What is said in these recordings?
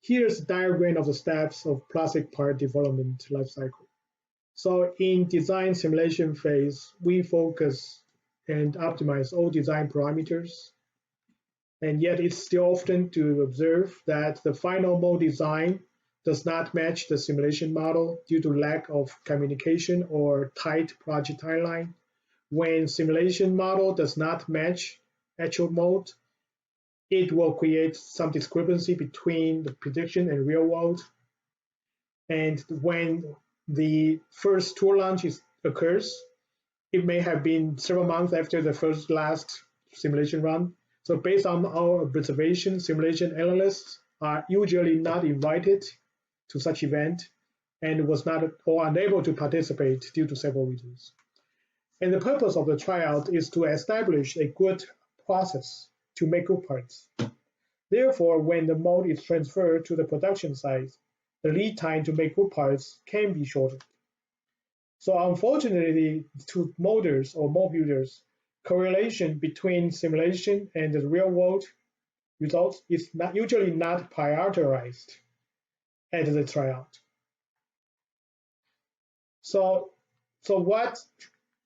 Here's a diagram of the steps of plastic part development lifecycle. So in design simulation phase, we focus and optimize all design parameters. And yet it's still often to observe that the final mold design does not match the simulation model due to lack of communication or tight project timeline. When simulation model does not match actual mold, it will create some discrepancy between the prediction and real world. And when the first tool launch occurs, it may have been several months after the last simulation run. So based on our observation, simulation analysts are usually not invited to such event and was not or unable to participate due to several reasons. And the purpose of the tryout is to establish a good process to make good parts. Therefore, when the mold is transferred to the production site, the lead time to make good parts can be shortened. So unfortunately, to molders or mold builders, correlation between simulation and the real world results is usually not prioritized at the tryout. So what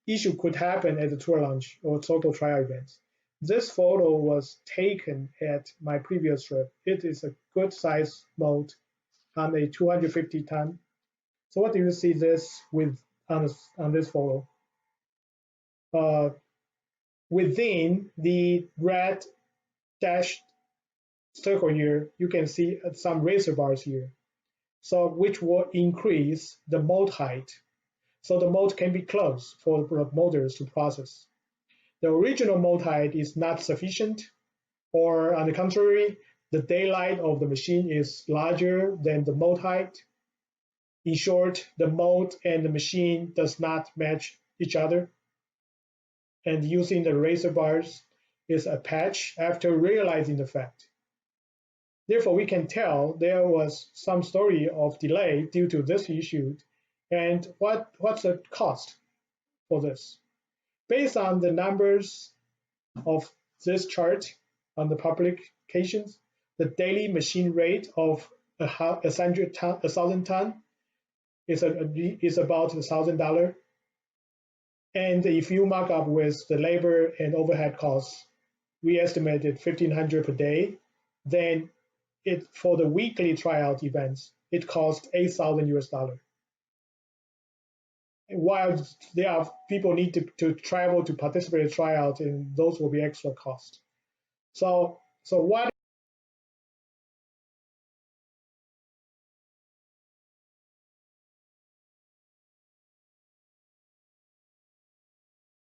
issue could happen at the tour launch or total trial events? This photo was taken at my previous trip. It is a good size mold on a 250 ton. So what do you see this with on this photo? Within the red dashed circle here, you can see some razor bars here, so which will increase the mold height. So the mold can be closed for the molders to process. The original mold height is not sufficient, or on the contrary, the daylight of the machine is larger than the mold height. In short, the mold and the machine does not match each other. And using the razor bars is a patch after realizing the fact. Therefore, we can tell there was some story of delay due to this issue. And what's the cost for this? Based on the numbers of this chart on the publications, the daily machine rate of 1,000 ton is about $1,000. And if you mark up with the labor and overhead costs, we estimated $1,500 per day. Then for the weekly tryout events, it cost $8,000. While there are people need to travel to participate in tryout, and those will be extra costs. So what